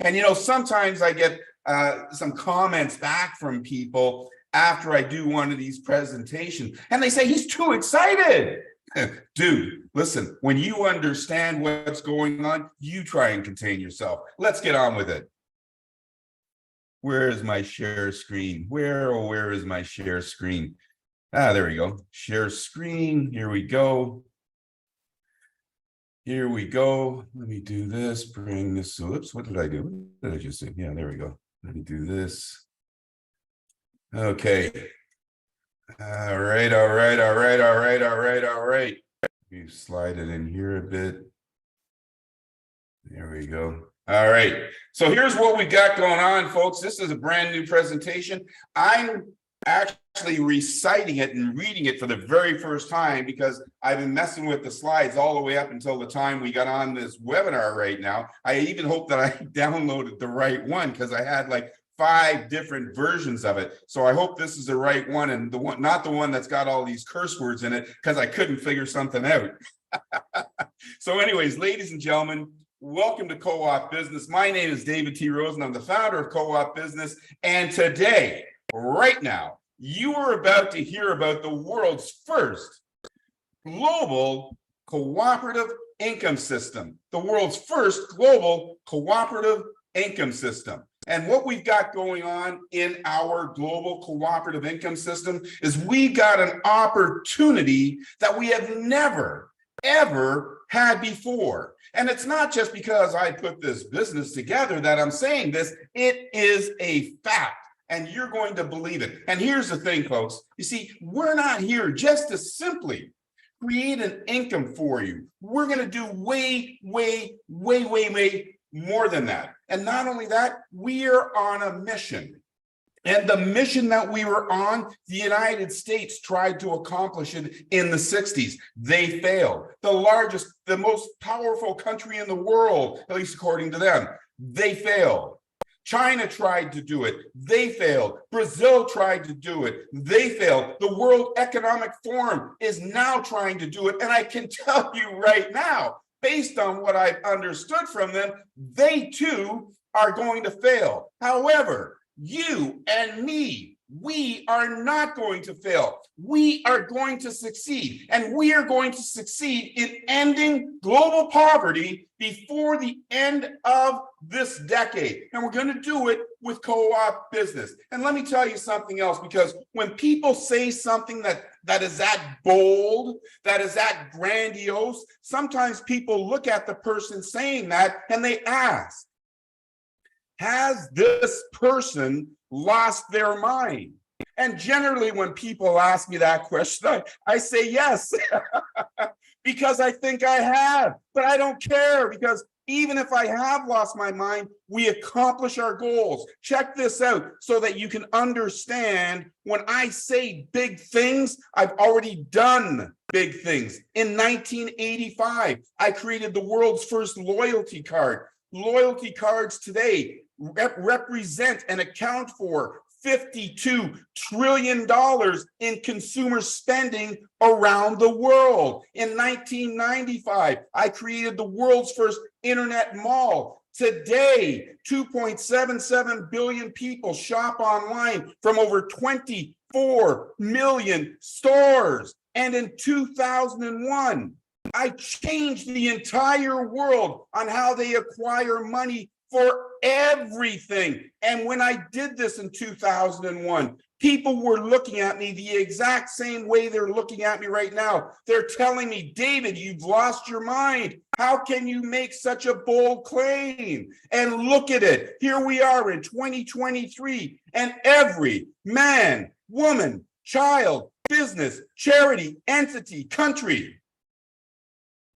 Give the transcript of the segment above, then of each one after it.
And, you know, sometimes I get some comments back from people after I do one of these presentations, and they say, he's too excited. Dude, listen, when you understand what's going on, you try and contain yourself. Let's get on with it. Where is my share screen? Where is my share screen? Ah, there we go. Share screen. Here we go. Here we go. Let me do this. Bring this. Oops, what did I do? What did I just do? Yeah, there we go. Let me do this. Okay. All right. You slide it in here a bit. There we go. All right. So here's what we got going on, folks. This is a brand new presentation. I'm actually reciting it and reading it for the very first time because I've been messing with the slides all the way up until the time we got on this webinar right now. I even hope that I downloaded the right one because I had like 5 different versions of it. So I hope this is the right one and the one, not the one that's got all these curse words in it because I couldn't figure something out. So anyways, ladies and gentlemen, welcome to Co-op Business. My name is David T. Rosen. I'm the founder of Co-op Business. And today, right now, you are about to hear about the world's first global cooperative income system. The world's first global cooperative income system. And what we've got going on in our global cooperative income system is we got an opportunity that we have never, ever had before. And it's not just because I put this business together that I'm saying this, it is a fact. And you're going to believe it. And here's the thing, folks. You see, we're not here just to simply create an income for you. We're going to do way more than that. And not only that, we are on a mission. And the mission that we were on, the United States tried to accomplish it in the 60s. They failed. The largest, the most powerful country in the world, at least according to them, they failed. China tried to do it. They failed. Brazil tried to do it. They failed. The World Economic Forum is now trying to do it. And I can tell you right now, based on what I've understood from them, they too are going to fail. However, you and me, we are not going to fail. We are going to succeed. And we are going to succeed in ending global poverty before the end of this decade. And we're going to do it with co-op business. And let me tell you something else, because when people say something that is that bold, that is that grandiose, sometimes people look at the person saying that and they ask, has this person lost their mind? And generally when people ask me that question, I say yes, because I think I have, but I don't care, because even if I have lost my mind, we accomplish our goals. Check this out so that you can understand when I say big things, I've already done big things. In 1985, I created the world's first loyalty card. Loyalty cards today represent and account for $52 trillion in consumer spending around the world. In 1995, I created the world's first internet mall. Today, 2.77 billion people shop online from over 24 million stores. And in 2001, I changed the entire world on how they acquire money for everything. And when I did this in 2001, people were looking at me the exact same way they're looking at me right now. They're telling me, David, you've lost your mind. How can you make such a bold claim? And look at it. Here we are in 2023, and every man, woman, child, business, charity, entity, country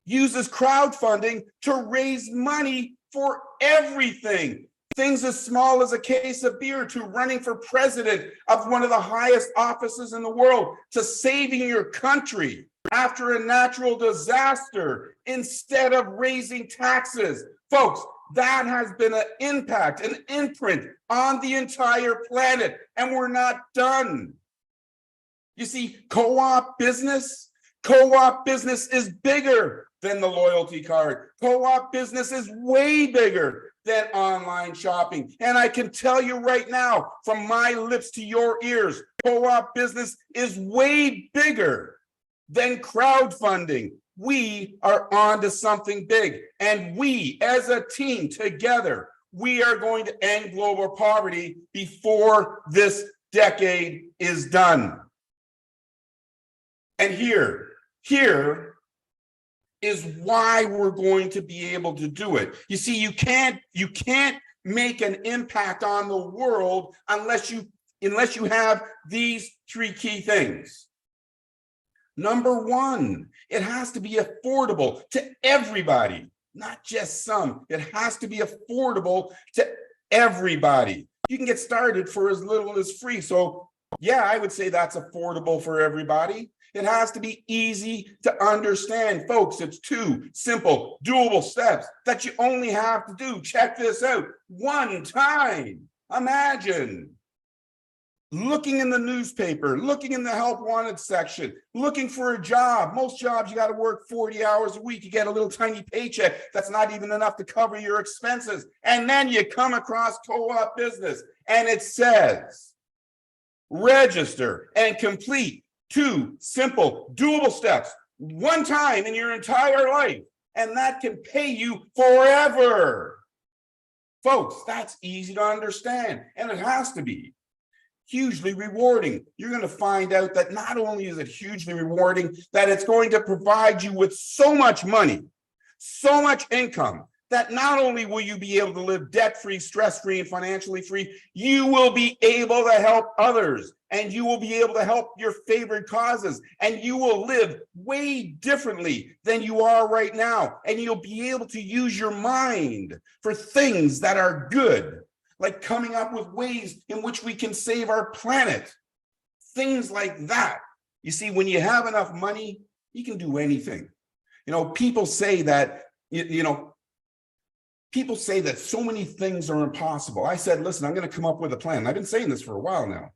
uses crowdfunding to raise money for everything. Things as small as a case of beer to running for president of one of the highest offices in the world to saving your country after a natural disaster instead of raising taxes. Folks, that has been an impact, an imprint on the entire planet, and we're not done. You see, co-op business is bigger than the loyalty card. Co-op business is way bigger than online shopping. And I can tell you right now, from my lips to your ears, co-op business is way bigger than crowdfunding. We are on to something big. And we, as a team together, we are going to end global poverty before this decade is done. And here is why we're going to be able to do it. You see, you can't make an impact on the world unless you have these three key things. Number one, it has to be affordable to everybody, not just some. It has to be affordable to everybody. You can get started for as little as free. So yeah, I would say that's affordable for everybody. It has to be easy to understand, folks. It's 2 simple, doable steps that you only have to do. Check this out. One time. Imagine looking in the newspaper, looking in the help wanted section, looking for a job. Most jobs, you got to work 40 hours a week. You get a little tiny paycheck. That's not even enough to cover your expenses. And then you come across co-op business and it says, register and complete 2 simple, doable steps, one time in your entire life, and that can pay you forever. Folks, that's easy to understand, and it has to be hugely rewarding. You're going to find out that not only is it hugely rewarding, that it's going to provide you with so much money, so much income, that not only will you be able to live debt-free, stress-free, and financially free, you will be able to help others, and you will be able to help your favorite causes, and you will live way differently than you are right now, and you'll be able to use your mind for things that are good, like coming up with ways in which we can save our planet, things like that. You see, when you have enough money, you can do anything. You know, people say that, people say that so many things are impossible. I said, listen, I'm going to come up with a plan. I've been saying this for a while now.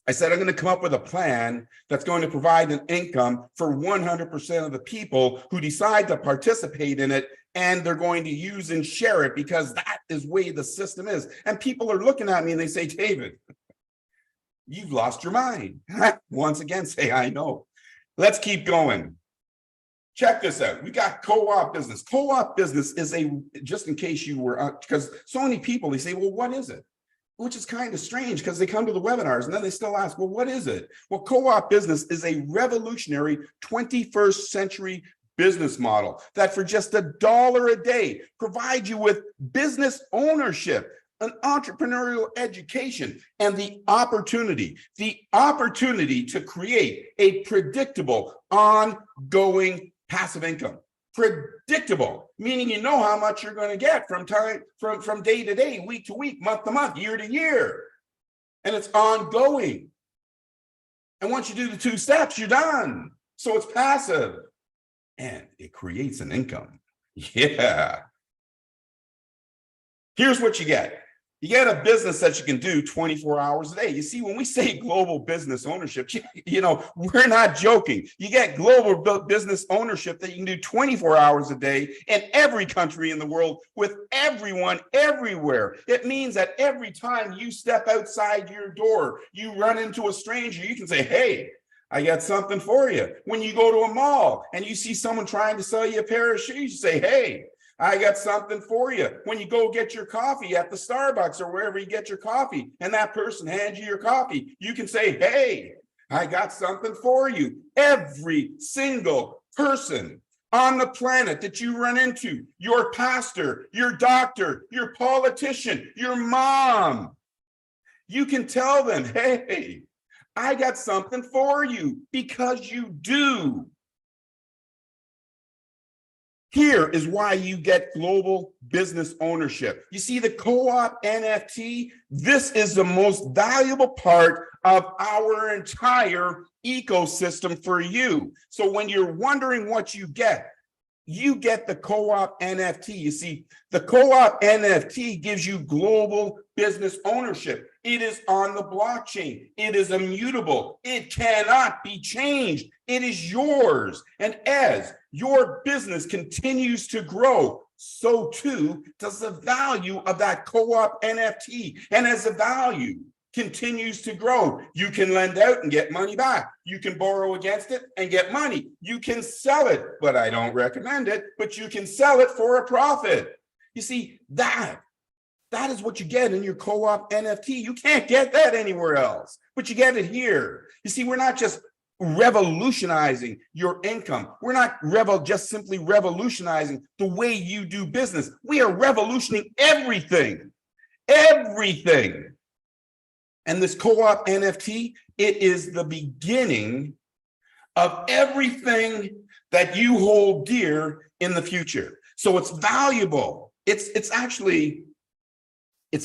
I said, I'm going to come up with a plan that's going to provide an income for 100% of the people who decide to participate in it, and they're going to use and share it because that is the way the system is. And people are looking at me and they say, David, you've lost your mind. Once again, say, I know. Let's keep going. Check this out. We got co-op business. Co-op business is just in case you were, because so many people, they say, well, what is it? Which is kind of strange because they come to the webinars and then they still ask, well, what is it? Well, co-op business is a revolutionary 21st century business model that for just $1 a day provides you with business ownership, an entrepreneurial education, and the opportunity to create a predictable, ongoing passive income. Predictable, meaning you know how much you're going to get from day to day, week to week, month to month, year to year. And it's ongoing. And once you do the 2 steps, you're done. So it's passive. And it creates an income. Yeah. Here's what you get. You get a business that you can do 24 hours a day. You see, when we say global business ownership, we're not joking. You get global business ownership that you can do 24 hours a day in every country in the world with everyone, everywhere. It means that every time you step outside your door, you run into a stranger, you can say, hey, I got something for you. When you go to a mall and you see someone trying to sell you a pair of shoes, you say, hey, I got something for you. When you go get your coffee at the Starbucks or wherever you get your coffee, and that person hands you your coffee, you can say, hey, I got something for you. Every single person on the planet that you run into, your pastor, your doctor, your politician, your mom, you can tell them, hey, I got something for you, because you do. Here is why you get global business ownership. You see the co-op NFT, this is the most valuable part of our entire ecosystem for you. So when you're wondering what you get, you get the co-op NFT. You see, the co-op NFT gives you global business ownership. It is on the blockchain. It is immutable. It cannot be changed. It is yours. And as your business continues to grow, so too does the value of that co-op NFT. And as the value continues to grow, you can lend out and get money back. You can borrow against it and get money. You can sell it, but I don't recommend it, but you can sell it for a profit. You see, that is what you get in your co-op NFT. You can't get that anywhere else, but you get it here. You see, we're not just revolutionizing your income. We're not just simply revolutionizing the way you do business. We are revolutioning everything. And this co-op NFT, it is the beginning of everything that you hold dear in the future. So it's valuable. It's actually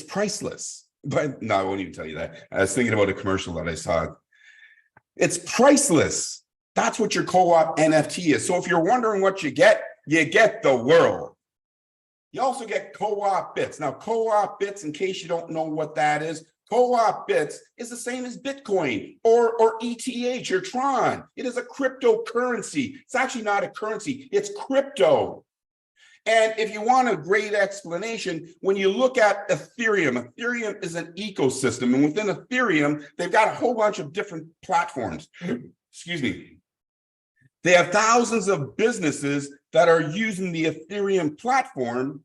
priceless. But no, I won't even tell you that. I was thinking about a commercial that I saw. It's priceless. That's what your co-op NFT is. So if you're wondering what you get the world. You also get co-op bits. Now, co-op bits, in case you don't know what that is, co-op bits is the same as Bitcoin or ETH or Tron. It is a cryptocurrency. It's actually not a currency, it's crypto. And if you want a great explanation, when you look at Ethereum is an ecosystem. And within Ethereum, they've got a whole bunch of different platforms. Excuse me. They have thousands of businesses that are using the Ethereum platform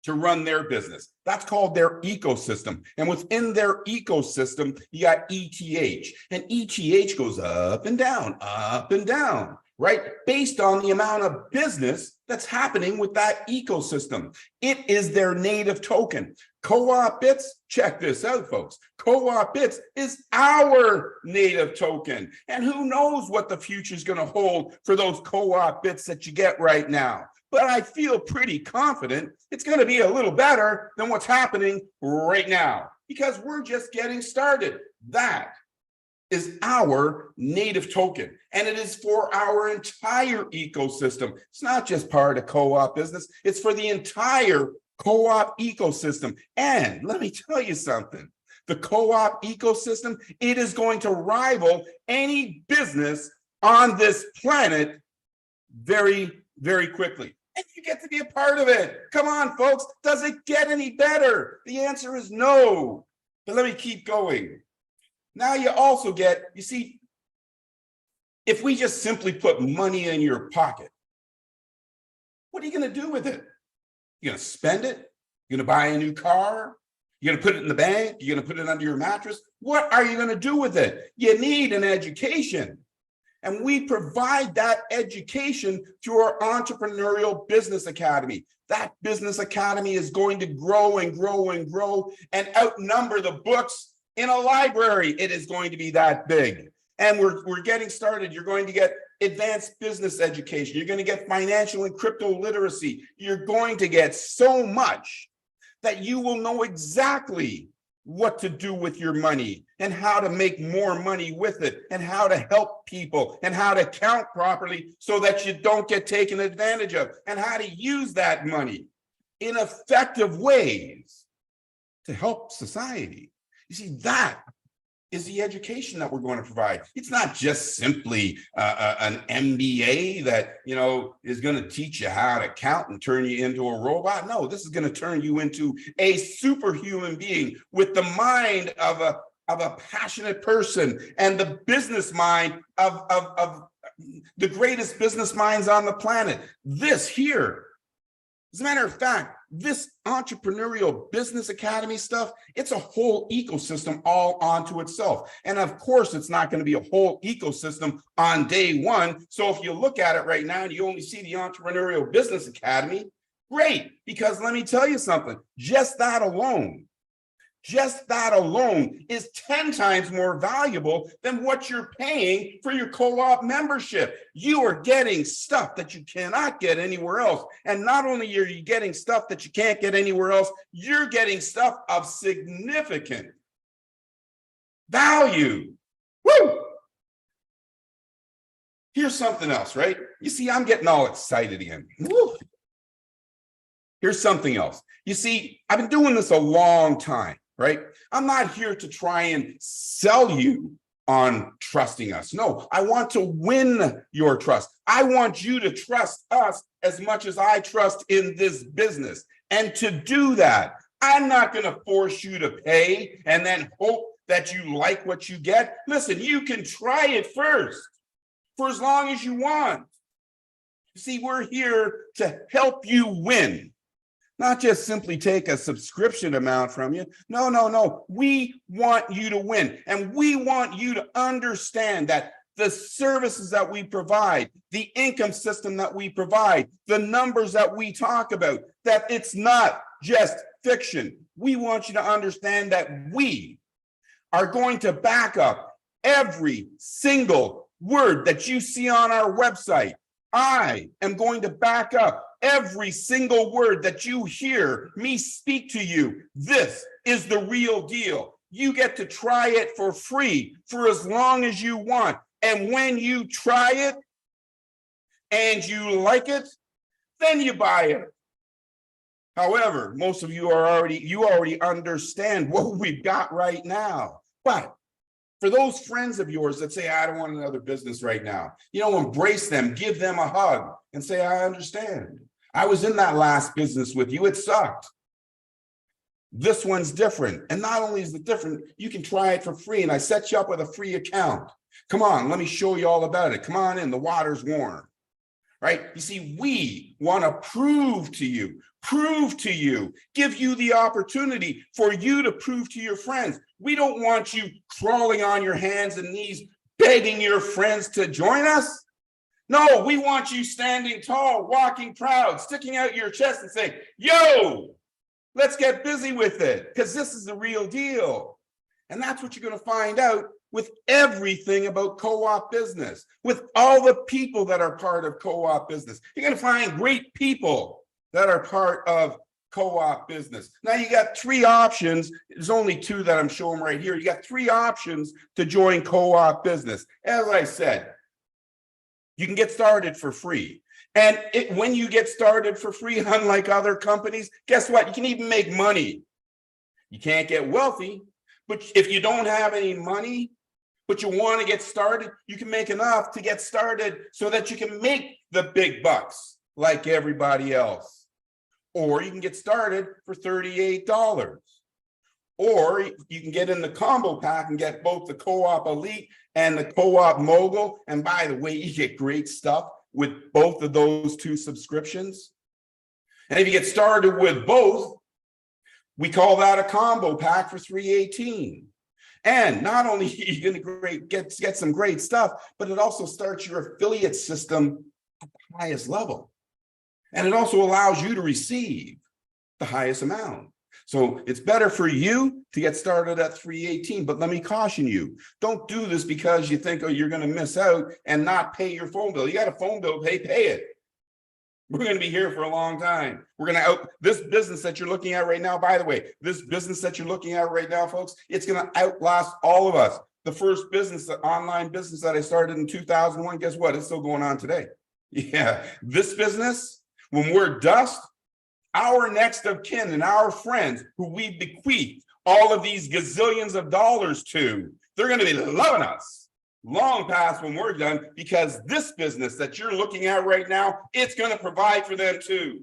to run their business. That's called their ecosystem. And within their ecosystem, you got ETH. And ETH goes up and down, right? Based on the amount of business that's happening with that ecosystem. It is their native token. Co-op bits, check this out, folks. Co-op bits is our native token. And who knows what the future is going to hold for those co-op bits that you get right now. But I feel pretty confident it's going to be a little better than what's happening right now because we're just getting started. That is our native token, and it is for our entire ecosystem. It's not just part of co-op business, it's for the entire co-op ecosystem. And let me tell you something, the co-op ecosystem, it is going to rival any business on this planet very, very quickly. And you get to be a part of it. Come on, folks. Does it get any better? The answer is no. But let me keep going. Now you also get, you see, if we just simply put money in your pocket, what are you going to do with it? You're going to spend it? You're going to buy a new car? You're going to put it in the bank? You're going to put it under your mattress? What are you going to do with it? You need an education. And we provide that education through our Entrepreneurial Business Academy. That business academy is going to grow and grow and grow and outnumber the books in a library. It is going to be that big. And we're getting started. You're going to get advanced business education. You're going to get financial and crypto literacy. You're going to get so much that you will know exactly what to do with your money and how to make more money with it and how to help people and how to count properly so that you don't get taken advantage of and how to use that money in effective ways to help society. You see, that is the education that we're going to provide. It's not just simply an MBA that, you know, is going to teach you how to count and turn you into a robot. No, this is going to turn you into a superhuman being with the mind of a passionate person and the business mind of the greatest business minds on the planet. This here, as a matter of fact, this entrepreneurial business academy stuff, it's a whole ecosystem all onto itself. And of course, it's not going to be a whole ecosystem on day one. So if you look at it right now and you only see the Entrepreneurial Business Academy, great, because let me tell you something, just that alone is 10 times more valuable than what you're paying for your co-op membership. You are getting stuff that you cannot get anywhere else. And not only are you getting stuff that you can't get anywhere else, you're getting stuff of significant value. Woo! Here's something else, right? You see, I'm getting all excited again. Woo. Here's something else. You see, I've been doing this a long time, right? I'm not here to try and sell you on trusting us. No, I want to win your trust. I want you to trust us as much as I trust in this business. And to do that, I'm not going to force you to pay and then hope that you like what you get. Listen, you can try it first for as long as you want. You see, we're here to help you win. Not just simply take a subscription amount from you. No, no, no. We want you to win. And we want you to understand that the services that we provide, the income system that we provide, the numbers that we talk about, that it's not just fiction. We want you to understand that we are going to back up every single word that you see on our website. I am going to back up every single word that you hear me speak to you. This is the real deal. You get to try it for free for as long as you want. And when you try it and you like it, then you buy it. However, most of you already understand what we've got right now. But for those friends of yours that say, I don't want another business right now, embrace them, give them a hug and say, I understand. I was in that last business with you. It sucked. This one's different. And not only is it different, you can try it for free. And I set you up with a free account. Come on, let me show you all about it. Come on in, the water's warm, right? You see, we want to prove to you, give you the opportunity for you to prove to your friends. We don't want you crawling on your hands and knees, begging your friends to join us. No, we want you standing tall, walking proud, sticking out your chest and saying, yo, let's get busy with it, because this is the real deal. And that's what you're going to find out with everything about co-op business, with all the people that are part of co-op business. You're going to find great people that are part of co-op business. Now you got three options. There's only two that I'm showing right here. You got three options to join co-op business. As I said, you can get started for free. And when you get started for free, unlike other companies, guess what? You can even make money. You can't get wealthy, but if you don't have any money, but you want to get started, you can make enough to get started so that you can make the big bucks like everybody else. Or you can get started for $38. Or you can get in the combo pack and get both the Co-op Elite and the Co-op Mogul. And by the way, you get great stuff with both of those two subscriptions. And if you get started with both, we call that a combo pack for $318. And not only are you going to get some great stuff, but it also starts your affiliate system at the highest level. And it also allows you to receive the highest amount. So it's better for you to get started at $318, but let me caution you, don't do this because you think, oh, you're going to miss out and not pay your phone bill. You got a phone bill, pay it. We're going to be here for a long time. We're going to this business that you're looking at right now, by the way, this business that you're looking at right now, folks, it's going to outlast all of us. The first business, the online business that I started in 2001, guess what? It's still going on today. Yeah, this business, when we're dust, our next of kin and our friends who we bequeath all of these gazillions of dollars to, they're going to be loving us long past when we're done, because this business that you're looking at right now, it's going to provide for them too.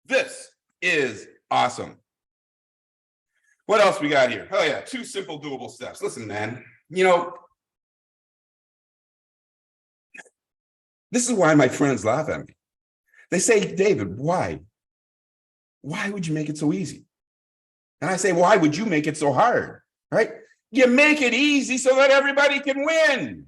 This is awesome. What else we got here? Oh yeah, 2 simple doable steps. Listen, man, this is why my friends laugh at me. They say, David, why? Why would you make it so easy? And I say, why would you make it so hard, right? You make it easy so that everybody can win.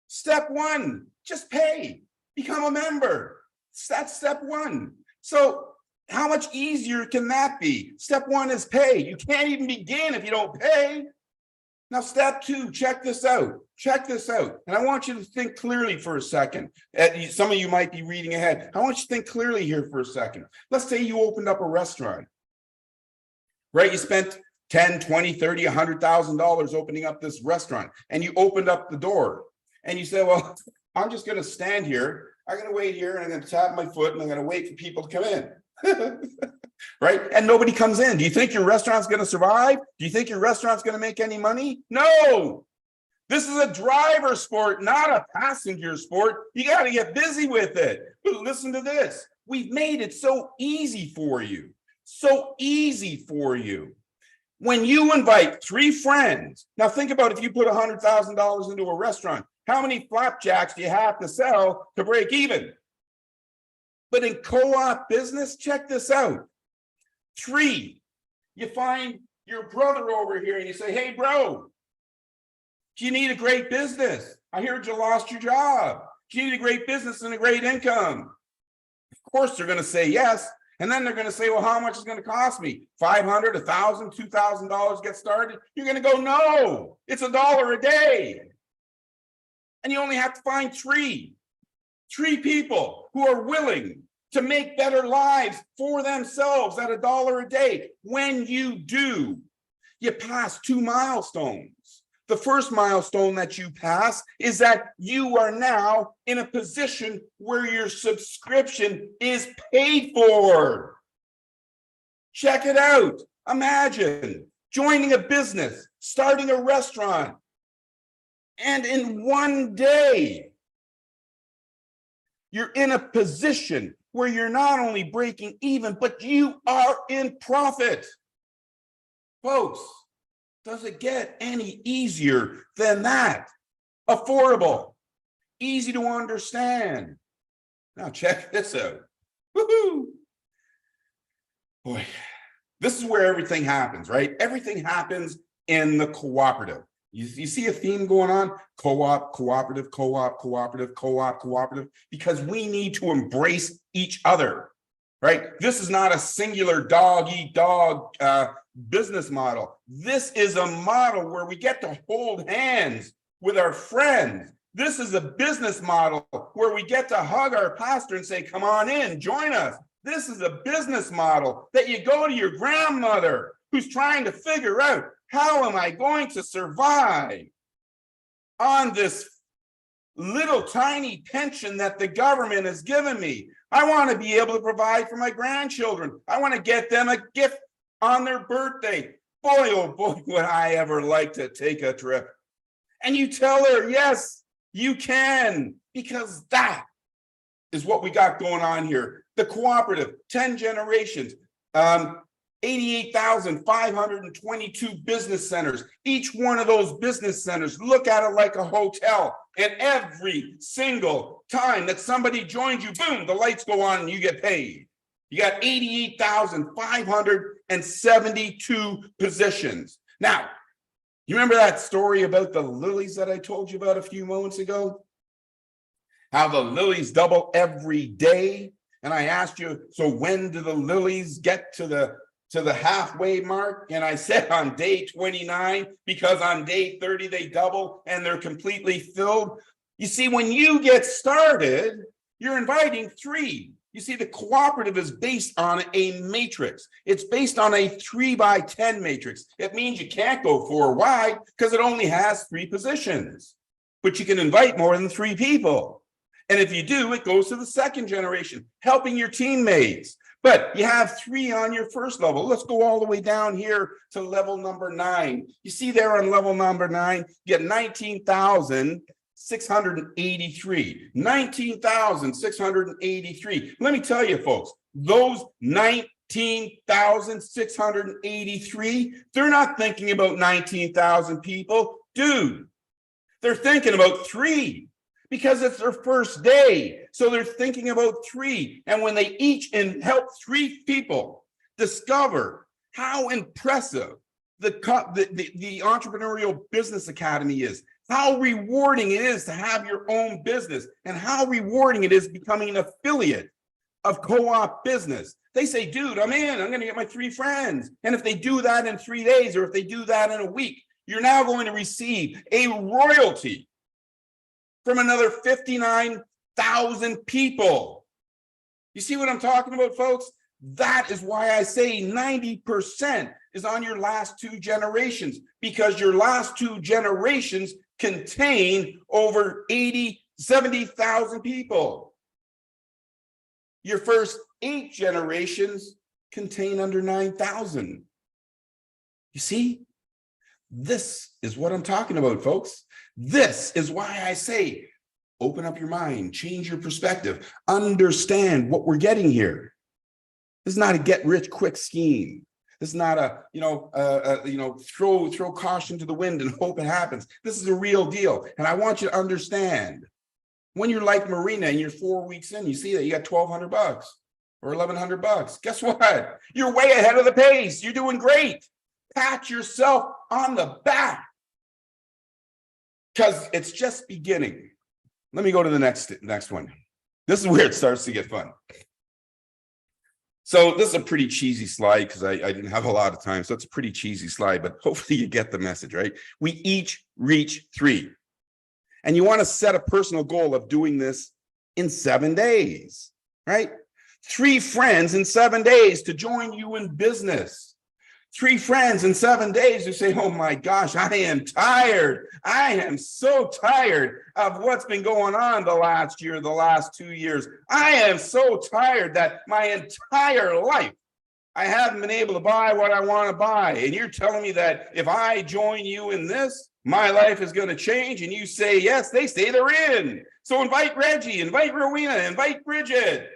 Step 1, just pay, become a member. That's step 1. So how much easier can that be? Step 1 is pay. You can't even begin if you don't pay. Now, step 2, check this out. Check this out. And I want you to think clearly for a second. Some of you might be reading ahead. I want you to think clearly here for a second. Let's say you opened up a restaurant, right? You spent 10, 20, 30, $100,000 opening up this restaurant, and you opened up the door and you say, well, I'm just going to stand here. I'm going to wait here and I'm going to tap my foot and I'm going to wait for people to come in. Right? And nobody comes in. Do you think your restaurant's going to survive? Do you think your restaurant's going to make any money? No. This is a driver sport, not a passenger sport. You got to get busy with it. But listen to this. We've made it so easy for you. So easy for you. When you invite 3 friends, now think about if you put $100,000 into a restaurant, how many flapjacks do you have to sell to break even? But in co-op business, check this out. 3, you find your brother over here and you say, hey, bro, do you need a great business? I heard you lost your job. Do you need a great business and a great income? Of course, they're going to say yes. And then they're going to say, well, how much is it going to cost me? $500, $1,000, $2,000 get started? You're going to go, no, it's $1 a day. And you only have to find 3 people who are willing to make better lives for themselves at $1 a day. When you do, you pass 2 milestones. The first milestone that you pass is that you are now in a position where your subscription is paid for. Check it out. Imagine joining a business, starting a restaurant, and in one day, you're in a position where you're not only breaking even, but you are in profit. Folks, does it get any easier than that? Affordable, easy to understand. Now check this out. Woohoo! Boy, this is where everything happens, right? Everything happens in the cooperative. You see a theme going on? Co-op, cooperative, co-op, cooperative, co-op, cooperative, because we need to embrace each other, right? This is not a singular dog-eat-dog business model. This is a model where we get to hold hands with our friends. This is a business model where we get to hug our pastor and say, come on in, join us. This is a business model that you go to your grandmother who's trying to figure out, how am I going to survive on this little tiny pension that the government has given me? I want to be able to provide for my grandchildren. I want to get them a gift on their birthday. Boy, oh boy, would I ever like to take a trip. And you tell her, yes, you can, because that is what we got going on here. The cooperative, 10 generations, 88,522 business centers. Each one of those business centers, look at it like a hotel. And every single time that somebody joins you, boom, the lights go on and you get paid. You got 88,572 positions. Now, you remember that story about the lilies that I told you about a few moments ago? How the lilies double every day? And I asked you, so when do the lilies get to the halfway mark? And I said on day 29, because on day 30 they double and they're completely filled. You see, when you get started, you're inviting 3. You see, the cooperative is based on a matrix. It's based on a 3x10 matrix. It means you can't go 4 wide because it only has 3 positions, but you can invite more than 3 people. And if you do, it goes to the second generation, helping your teammates. But you have 3 on your first level. Let's go all the way down here to level number 9. You see there on level number 9, you get 19,683. 19,683. Let me tell you, folks, those 19,683, they're not thinking about 19,000 people. Dude, they're thinking about 3. Because it's their first day. So they're thinking about 3. And when they each help 3 people discover how impressive the Entrepreneurial Business Academy is, how rewarding it is to have your own business, and how rewarding it is becoming an affiliate of Co-op Business. They say, dude, I'm in. I'm going to get my 3 friends. And if they do that in 3 days, or if they do that in a week, you're now going to receive a royalty from another 59,000 people. You see what I'm talking about, folks? That is why I say 90% is on your last 2 generations, because your last 2 generations contain over 80 70,000 people. Your first 8 generations contain under 9,000. You see, this is what I'm talking about, folks. This is why I say, open up your mind, change your perspective, understand what we're getting here. This is not a get-rich-quick scheme. This is not a, throw caution to the wind and hope it happens. This is a real deal. And I want you to understand, when you're like Marina and you're 4 weeks in, you see that you got $1,200 or $1,100. Guess what? You're way ahead of the pace. You're doing great. Pat yourself on the back, because it's just beginning. Let me go to the next one. This is where it starts to get fun. So this is a pretty cheesy slide because I didn't have a lot of time. So it's a pretty cheesy slide, but hopefully you get the message, right? We each reach 3. And you want to set a personal goal of doing this in 7 days, right? 3 friends in 7 days to join you in business. 3 friends in 7 days who say, oh my gosh, I am tired. I am so tired of what's been going on the last year, the last 2 years. I am so tired that my entire life, I haven't been able to buy what I want to buy. And you're telling me that if I join you in this, my life is going to change. And you say, yes, they say they're in. So invite Reggie, invite Rowena, invite Bridget.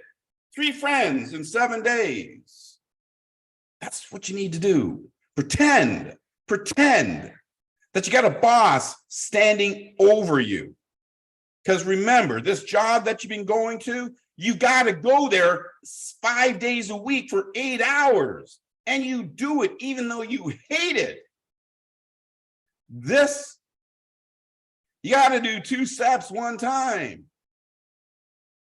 3 friends in 7 days. That's what you need to do. Pretend that you got a boss standing over you. Because remember, this job that you've been going to, you got to go there 5 days a week for 8 hours. And you do it even though you hate it. This, you got to do 2 steps one time.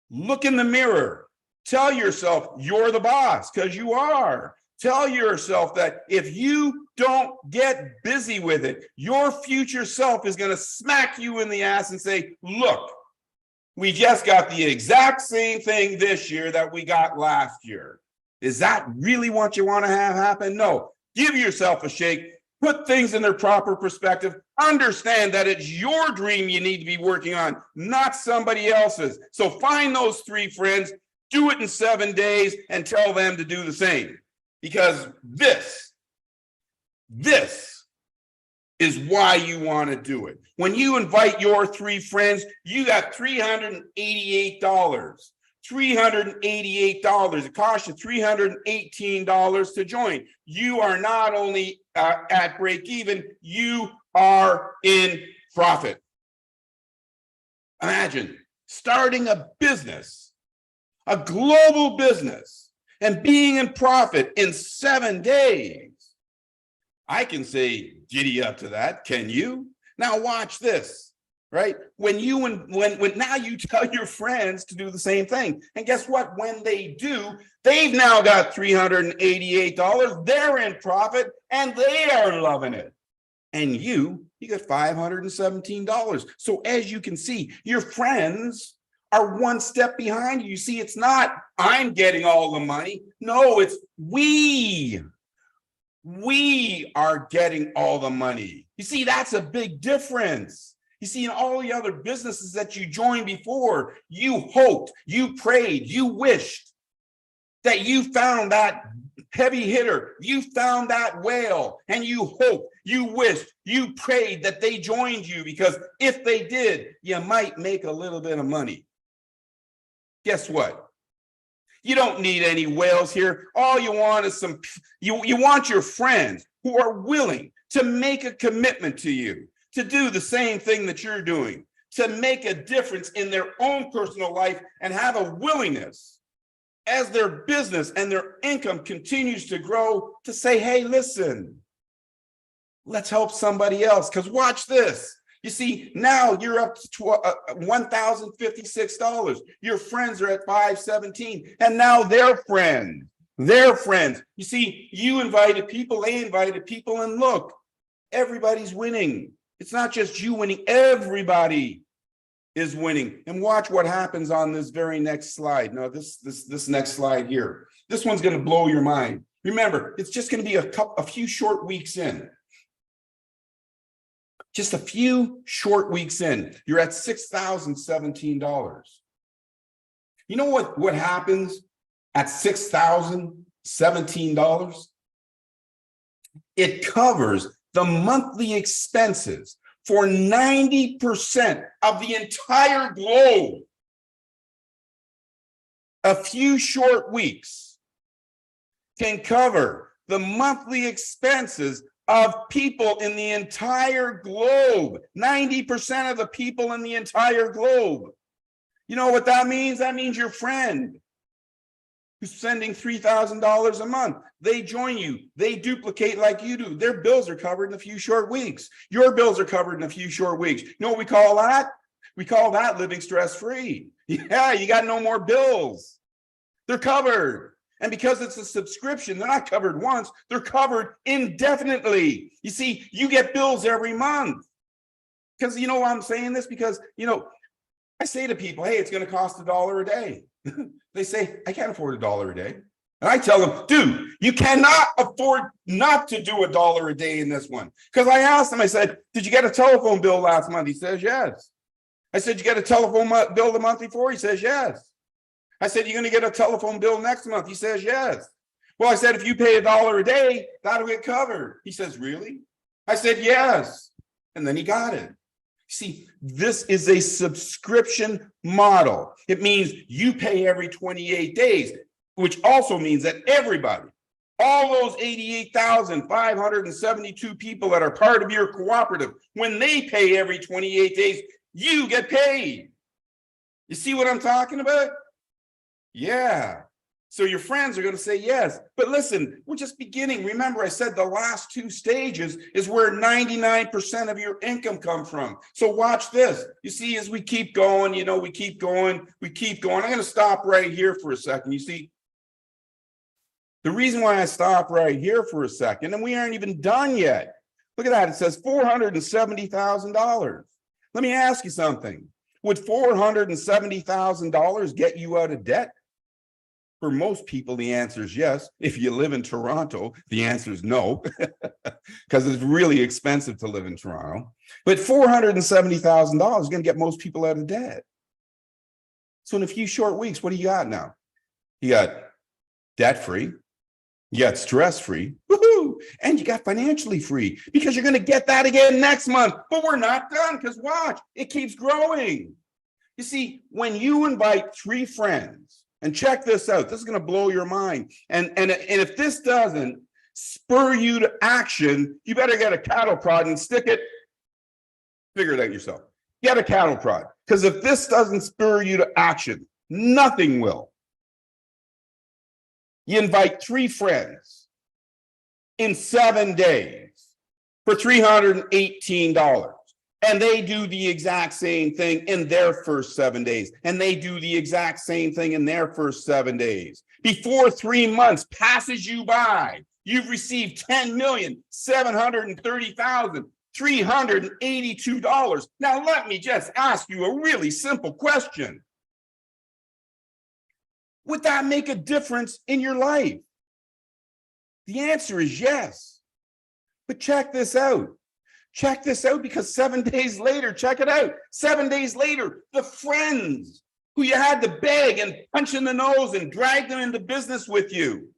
Look in the mirror. Tell yourself you're the boss, because you are. Tell yourself that if you don't get busy with it, your future self is going to smack you in the ass and say, look, we just got the exact same thing this year that we got last year. Is that really what you want to have happen? No. Give yourself a shake. Put things in their proper perspective. Understand that it's your dream you need to be working on, not somebody else's. So find those 3 friends, do it in 7 days, and tell them to do the same. Because this is why you want to do it. When you invite your 3 friends, you got $388. $388. It costs you $318 to join. You are not only at break even, you are in profit. Imagine starting a business, a global business, and being in profit in 7 days. I can say giddy up to that. Can you? Now watch this, right? When now you tell your friends to do the same thing. And guess what? When they do, they've now got $388. They're in profit and they are loving it. And you got $517. So as you can see, your friends are 1 step behind you. You see, it's not I'm getting all the money. No, it's we are getting all the money. You see, that's a big difference. You see, in all the other businesses that you joined before, you hoped, you prayed, you wished that you found that heavy hitter, you found that whale, and you hoped, you wished, you prayed that they joined you, because if they did, you might make a little bit of money. Guess what? You don't need any whales here. All you want is you want your friends who are willing to make a commitment to you, to do the same thing that you're doing, to make a difference in their own personal life, and have a willingness as their business and their income continues to grow to say, hey, listen, let's help somebody else. Because watch this. You see, now you're up to $1,056. Your friends are at $517, and now they're friends. You see, you invited people, they invited people, and look, everybody's winning. It's not just you winning, everybody is winning. And watch what happens on this very next slide. No, this next slide here. This one's going to blow your mind. Remember, it's just going to be a few short weeks in. Just a few short weeks in, you're at $6,017. You know what happens at $6,017? It covers the monthly expenses for 90% of the entire globe. A few short weeks can cover the monthly expenses of people in the entire globe. 90% of the people in the entire globe. You know what that means? That means your friend who's sending $3,000 a month. They join you. They duplicate like you do. Their bills are covered in a few short weeks. Your bills are covered in a few short weeks. You know what we call that? We call that living stress-free. Yeah, you got no more bills. They're covered. And because it's a subscription, they're not covered once, they're covered indefinitely. You see, you get bills every month. Because you know why I'm saying this? Because, I say to people, hey, it's going to cost $1 a day. They say, I can't afford $1 a day. And I tell them, dude, you cannot afford not to do $1 a day in this one. Because I asked him, I said, did you get a telephone bill last month? He says, yes. I said, you get a telephone bill the month before? He says, yes. I said, you're going to get a telephone bill next month? He says, yes. Well, I said, if you pay $1 a day, that'll get covered. He says, really? I said, yes. And then he got it. See, this is a subscription model. It means you pay every 28 days, which also means that everybody, all those 88,572 people that are part of your cooperative, when they pay every 28 days, you get paid. You see what I'm talking about? Yeah. So your friends are going to say yes. But listen, we're just beginning. Remember, I said the last 2 stages is where 99% of your income come from. So watch this. You see, as we keep going, we keep going. I'm going to stop right here for a second. You see, the reason why I stop right here for a second, and we aren't even done yet. Look at that. It says $470,000. Let me ask you something. Would $470,000 get you out of debt? For most people, the answer is yes. If you live in Toronto, the answer is no, because it's really expensive to live in Toronto. But $470,000 is going to get most people out of debt. So in a few short weeks, what do you got now? You got debt-free, you got stress-free, woohoo, and you got financially free, because you're going to get that again next month. But we're not done, because watch, it keeps growing. You see, when you invite 3 friends, and check this out, this is going to blow your mind. And if this doesn't spur you to action, you better get a cattle prod and stick it. Figure it out yourself. Get a cattle prod. Because if this doesn't spur you to action, nothing will. You invite 3 friends in 7 days for $318. And they do the exact same thing in their first 7 days. And they do the exact same thing in their first 7 days. Before 3 months passes you by, you've received $10,730,382. Now, let me just ask you a really simple question. Would that make a difference in your life? The answer is yes. But check this out. Check this out, because 7 days later, check it out. 7 days later, the friends who you had to beg and punch in the nose and drag them into business with you,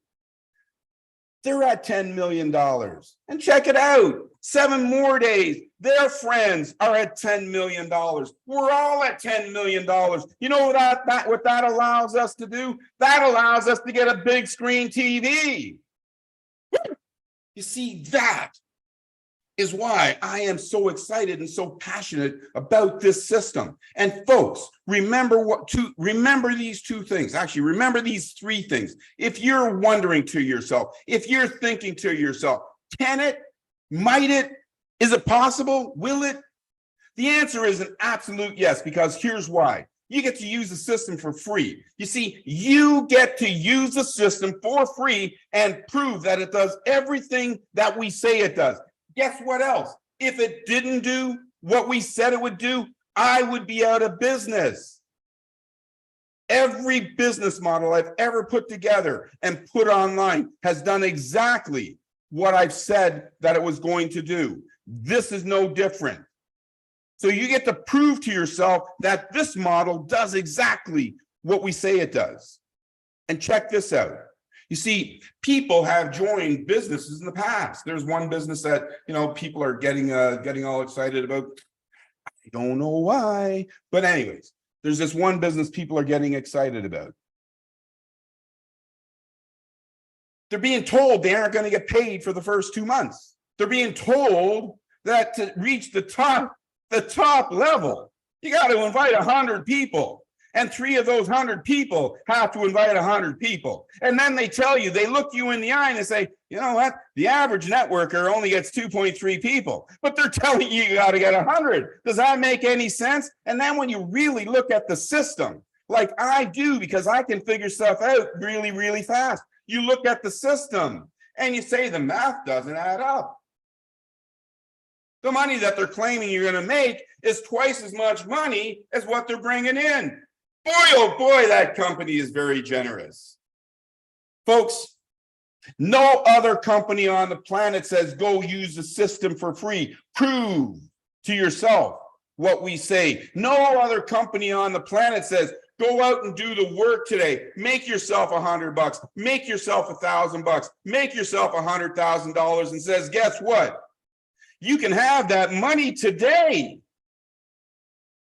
they're at $10 million. And check it out. 7 more days, their friends are at $10 million. We're all at $10 million. You know what that allows us to do? That allows us to get a big screen TV. You see, that is why I am so excited and so passionate about this system. And folks, remember these 2 things. Actually, remember these 3 things. If you're wondering to yourself, if you're thinking to yourself, can it? Might it? Is it possible? Will it? The answer is an absolute yes, because here's why. You get to use the system for free. You see, you get to use the system for free and prove that it does everything that we say it does. Guess what else? If it didn't do what we said it would do, I would be out of business. Every business model I've ever put together and put online has done exactly what I've said that it was going to do. This is no different. So you get to prove to yourself that this model does exactly what we say it does. And check this out. You see, people have joined businesses in the past. There's one business that, people are getting all excited about. I don't know why, but anyways, there's this one business people are getting excited about. They're being told they aren't going to get paid for the first 2 months. They're being told that to reach the top level, you got to invite 100 people. And 3 of those 100 people have to invite 100 people. And then they tell you, they look you in the eye and they say, you know what? The average networker only gets 2.3 people, but they're telling you you got to get 100. Does that make any sense? And then when you really look at the system, like I do, because I can figure stuff out really, really fast. You look at the system and you say the math doesn't add up. The money that they're claiming you're going to make is twice as much money as what they're bringing in. Boy, oh boy, that company is very generous. Folks, no other company on the planet says go use the system for free. Prove to yourself what we say. No other company on the planet says go out and do the work today. Make yourself $100, make yourself $1,000, make yourself $100,000 and says, guess what? You can have that money today.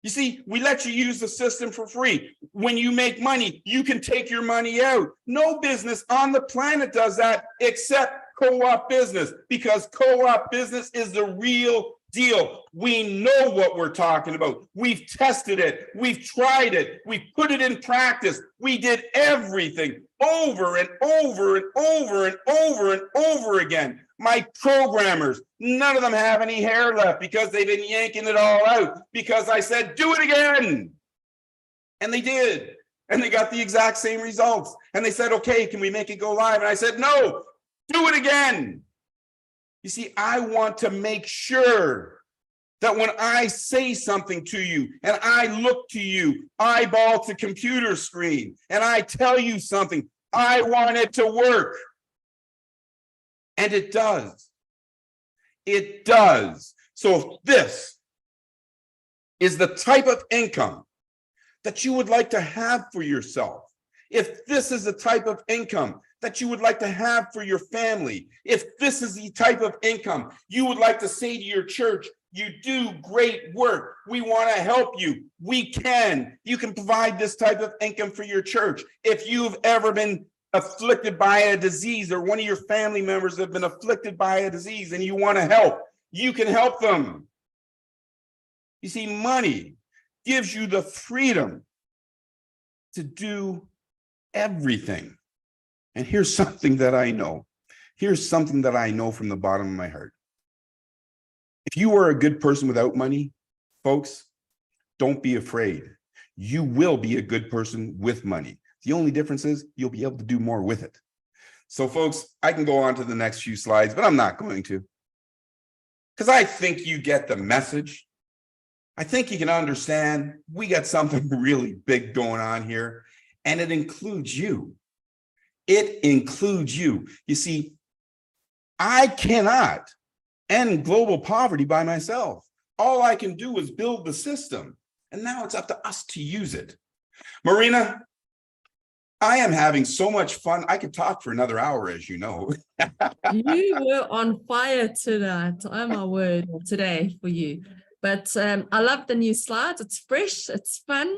You see, we let you use the system for free. When you make money, you can take your money out. No business on the planet does that except co-op business, because co-op business is the real deal. We know what we're talking about. We've tested it. We've tried it. We've put it in practice. We did everything over and over and over and over and over again. My programmers, none of them have any hair left because they've been yanking it all out because I said, do it again. And they did. And they got the exact same results. And they said, okay, can we make it go live? And I said, no, do it again. You see, I want to make sure that when I say something to you and I look to you, eyeball to computer screen, and I tell you something, I want it to work. And it does. It does. So if this is the type of income that you would like to have for yourself, if this is the type of income that you would like to have for your family, if this is the type of income you would like to say to your church, you do great work, we want to help you, you can provide this type of income for your church. If you've ever been afflicted by a disease, or one of your family members have been afflicted by a disease and you want to help, you can help them. You see, money gives you the freedom to do everything. And here's something that I know. Here's something that I know from the bottom of my heart. If you are a good person without money, folks, don't be afraid. You will be a good person with money. The only difference is you'll be able to do more with it. So folks, I can go on to the next few slides, but I'm not going to. Because I think you get the message. I think you can understand we got something really big going on here, and it includes you. It includes you. You see, I cannot end global poverty by myself. All I can do is build the system, and now it's up to us to use it. Marina, I am having so much fun. I could talk for another hour, as you know. You were on fire tonight. Oh my word, today for you. But I love the new slides. It's fresh, it's fun.